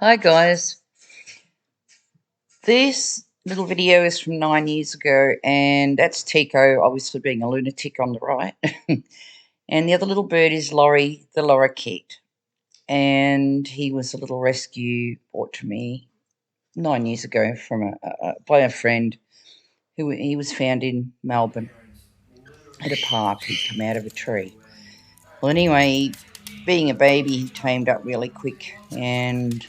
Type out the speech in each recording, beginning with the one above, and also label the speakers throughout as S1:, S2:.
S1: Hi guys, this little video is from 9 years ago, and that's Tiko, obviously being a lunatic on the right. And the other little bird is Lorrie, the lorrikeet. And he was a little rescue brought to me 9 years ago from by a friend he was found in Melbourne at a park. He'd come out of a tree. Well, anyway, being a baby, he tamed up really quick, and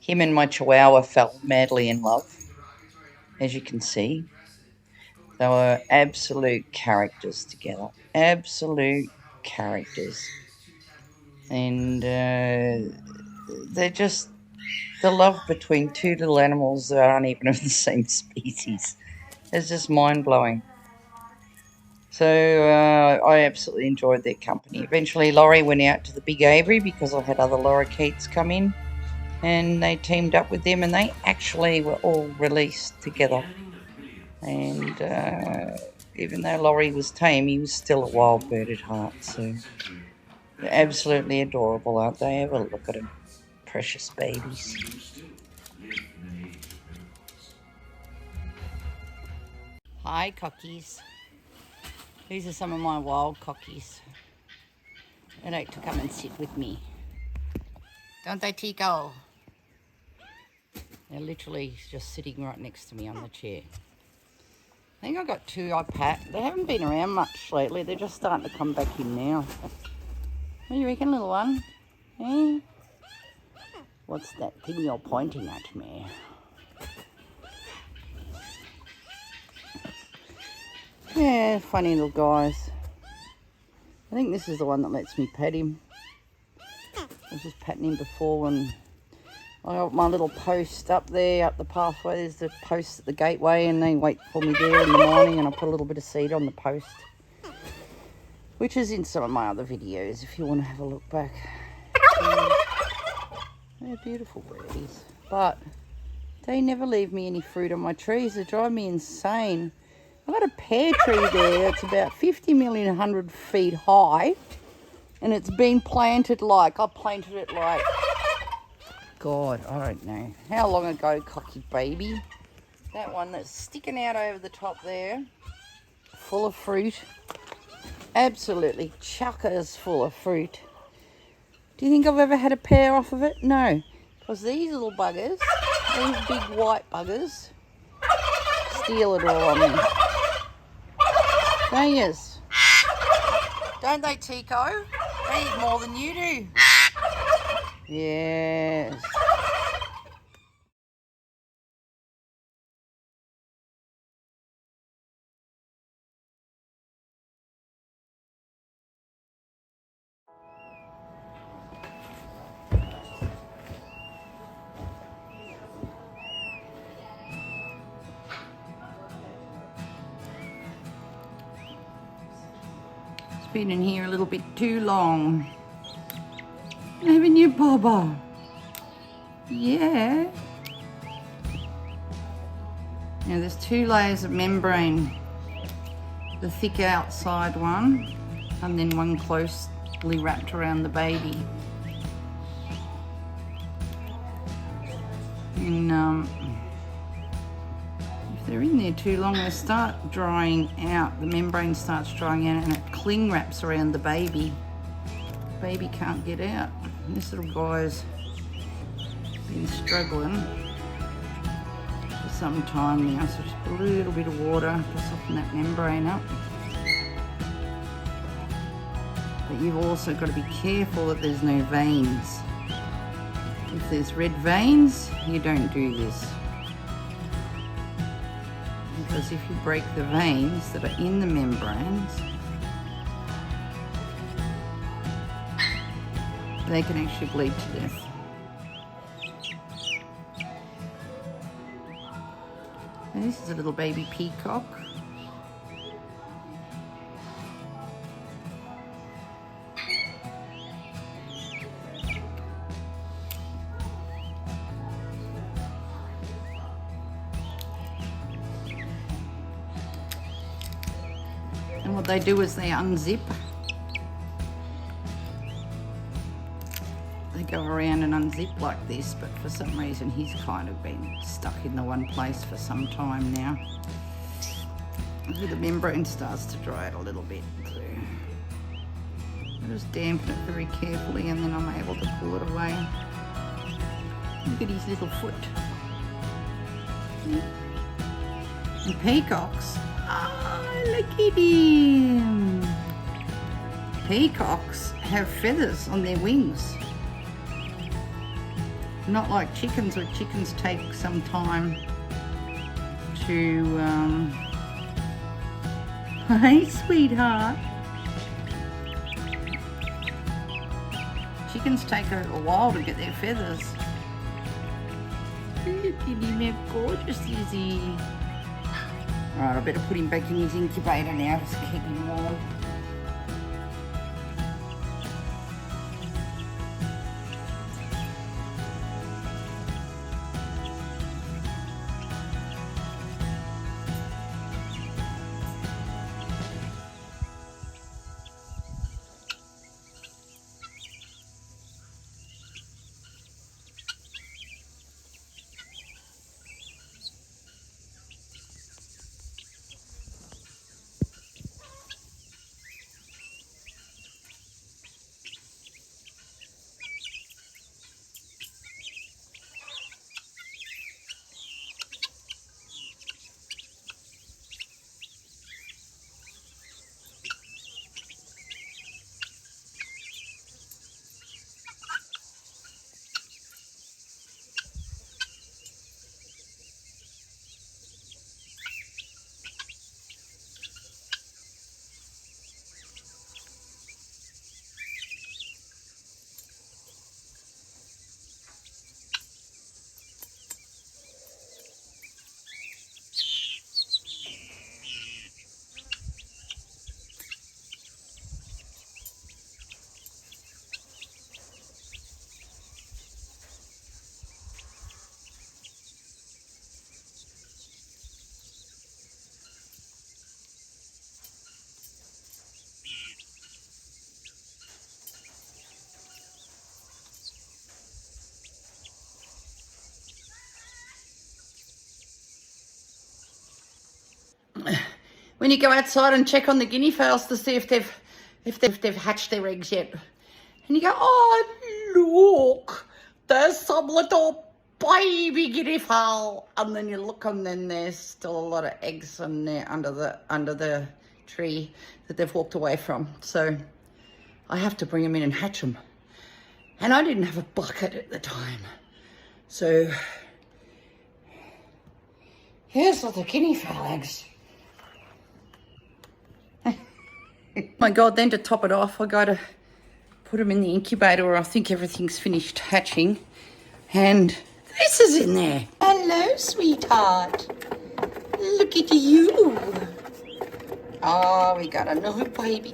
S1: him and my chihuahua fell madly in love, as you can see. They were absolute characters together. Absolute characters. And they're just the love between two little animals that aren't even of the same species. It's just mind-blowing. So I absolutely enjoyed their company. Eventually Lorrie went out to the big aviary because I had other lorrikeets come in, and they teamed up with them, and they actually were all released together. And even though Lorrie was tame, he was still a wild bird at heart. So they're absolutely adorable, aren't they? Have a look at them. Precious babies. Hi, cockies. These are some of my wild cockies. They like to come and sit with me. Don't they, Tiko? They're literally just sitting right next to me on the chair. I think I've got two I pat. They haven't been around much lately. They're just starting to come back in now. What do you reckon, little one? Eh? What's that thing you're pointing at me? Yeah, funny little guys. I think this is the one that lets me pet him. I was just patting him before when I got my little post up there, up the pathway. There's the post at the gateway, and they wait for me there in the morning, and I put a little bit of seed on the post, which is in some of my other videos if you want to have a look back. They're beautiful birdies, but they never leave me any fruit on my trees. They drive me insane. I've got a pear tree there. It's about 50 million 100 feet high, and it's been planted like, I planted it like, God, I don't know how long ago, cocky baby. That one that's sticking out over the top there, full of fruit. Absolutely chuckers full of fruit. Do you think I've ever had a pear off of it? No. Because these little buggers, these big white buggers, steal it all on me. Don't yous? Don't they, Tiko? They eat more than you do. Yes. It's been in here a little bit too long. Haven't you, Baba? Yeah. Now there's two layers of membrane. The thick outside one, and then one closely wrapped around the baby. And if they're in there too long, they start drying out. The membrane starts drying out, and it cling wraps around the baby. The baby can't get out. And this little guy's been struggling for some time now, so just put a little bit of water to soften that membrane up. But you've also got to be careful that there's no veins. If there's red veins, you don't do this. Because if you break the veins that are in the membranes, they can actually bleed to death. And this is a little baby peacock. And what they do is they unzip they go around and unzip like this, but for some reason he's kind of been stuck in the one place for some time now. The membrane starts to dry out a little bit, so I just dampen it very carefully and then I'm able to pull it away. Look at his little foot. And peacocks, oh, look at him. Peacocks have feathers on their wings. Not like chickens, where chickens take some time to, hey sweetheart. Chickens take a while to get their feathers. Look at him, how gorgeous is he? Alright, I better put him back in his incubator now, just keep him warm. When you go outside and check on the guinea fowls to see if they've hatched their eggs yet, and you go, oh look, there's some little baby guinea fowl, and then you look and then there's still a lot of eggs in there under the tree that they've walked away from. So I have to bring them in and hatch them, and I didn't have a bucket at the time, so here's all the guinea fowl eggs. My God, then to top it off, I got to put them in the incubator where I think everything's finished hatching. And this is in there. Hello, sweetheart. Look at you. Oh, we got another baby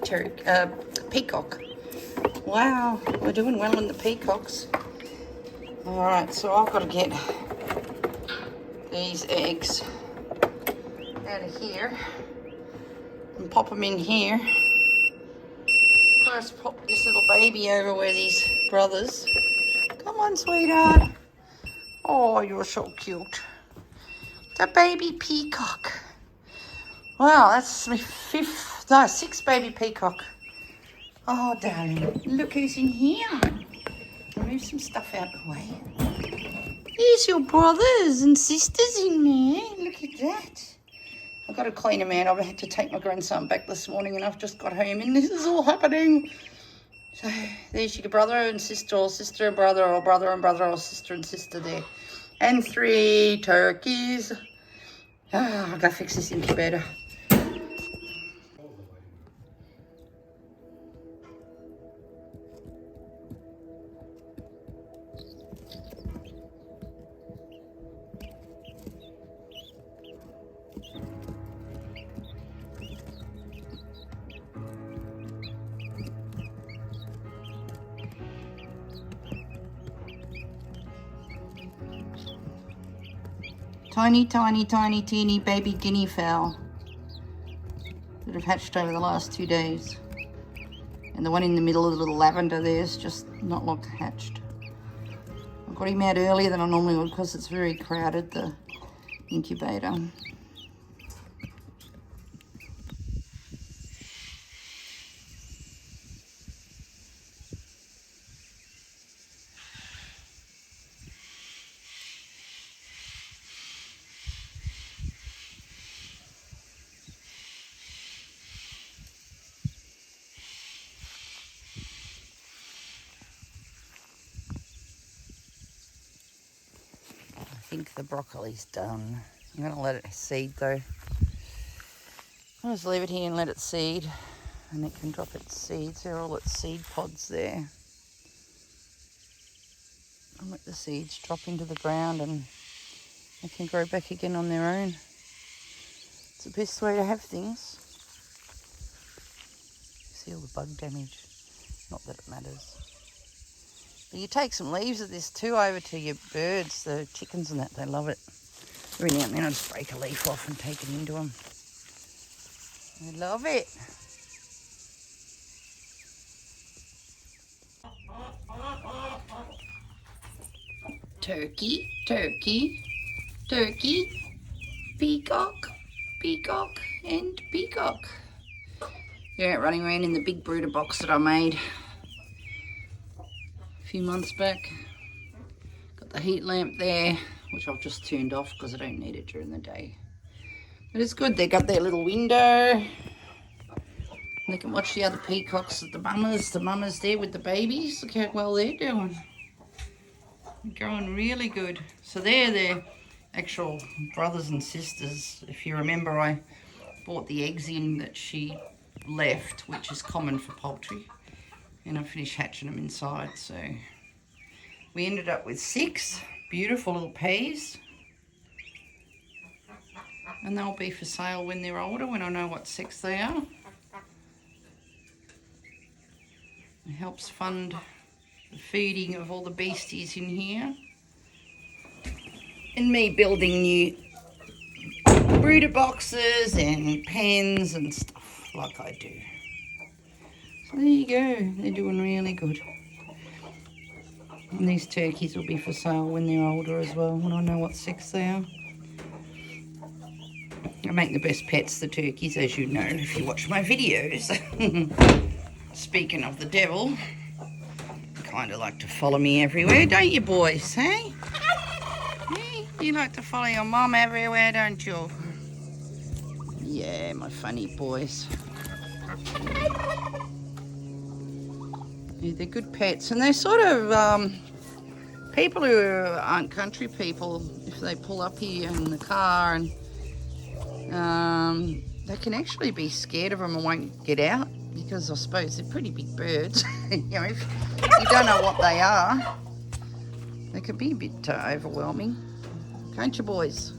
S1: peacock. Wow, we're doing well in the peacocks. All right, so I've got to get these eggs out of here and pop them in here. First, pop this little baby over where these brothers. Come on, sweetheart. Oh, you're so cute. The baby peacock. Wow, that's my sixth baby peacock. Oh, darling, look who's in here. I'll move some stuff out the way. There's your brothers and sisters in there. Look at that. I've got to clean them out. I've had to take my grandson back this morning and I've just got home and this is all happening. So there's your brother and sister, or sister and brother, or brother and brother, or sister and sister there. And 3 turkeys. I'll go fix this incubator. Tiny, tiny, tiny, teeny baby guinea fowl that have hatched over the last 2 days. And the one in the middle of the little lavender there's just not long hatched. I got him out earlier than I normally would because it's very crowded, the incubator. I think the broccoli's done. I'm going to let it seed though. I'll just leave it here and let it seed, and it can drop its seeds. They're all its seed pods there. I'll let the seeds drop into the ground and they can grow back again on their own. It's the best way to have things. See all the bug damage? Not that it matters. But you take some leaves of this too over to your birds, the chickens and that, they love it. Every now and then I just break a leaf off and take it into them. They love it. Turkey, turkey, turkey, peacock, peacock and peacock. They're out running around in the big brooder box that I made a few months back. Got the heat lamp there, which I've just turned off because I don't need it during the day. But it's good, they got their little window. They can watch the other peacocks at the mamas there with the babies. Look how well they're doing. They're going really good. So they're their actual brothers and sisters. If you remember, I bought the eggs in that she left, which is common for poultry, and I finished hatching them inside. So we ended up with 6 beautiful little peas, and they'll be for sale when they're older, when I know what sex they are. It helps fund the feeding of all the beasties in here, and me building new brooder boxes and pens and stuff like I do. So there you go, they're doing really good. And these turkeys will be for sale when they're older as well, when I know what sex they are. I make the best pets, the turkeys, as you know, if you watch my videos. Speaking of the devil, you kind of like to follow me everywhere, don't you boys, hey? Hey, you like to follow your mum everywhere, don't you? Yeah, my funny boys. Yeah, they're good pets, and they're sort of people who aren't country people. If they pull up here in the car, and they can actually be scared of them and won't get out, because I suppose they're pretty big birds. You know, if you don't know what they are, they can be a bit overwhelming, can't you, boys?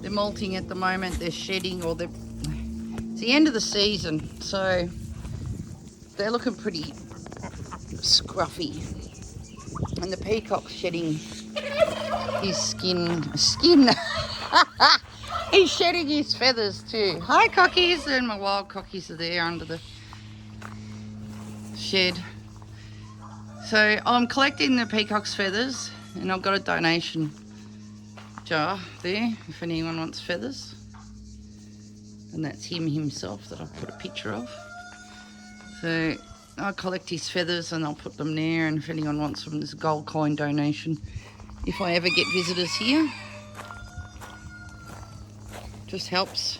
S1: They're molting at the moment. They're shedding, or it's the end of the season, so they're looking pretty scruffy. And the peacock's shedding his skin. He's shedding his feathers too. Hi, cockies, and my wild cockies are there under the shed. So I'm collecting the peacock's feathers, and I've got a donation jar there if anyone wants feathers. And that's him himself that I've put a picture of. So I'll collect his feathers and I'll put them there, and if anyone wants them, there's a gold coin donation if I ever get visitors here. Just helps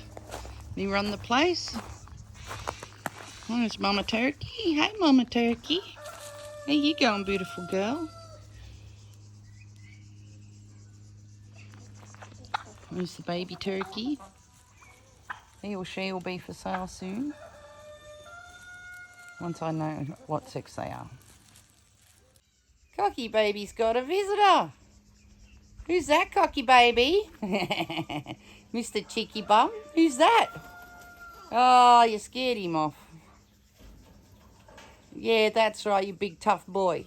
S1: me run the place. There's Mama Turkey. Hey, Mama Turkey. How you going, beautiful girl? There's the baby turkey. He or she will be for sale soon, once I know what sex they are. Cocky baby's got a visitor. Who's that, cocky baby? Mr. Cheeky Bum? Who's that? Oh, you scared him off. Yeah, that's right, you big tough boy.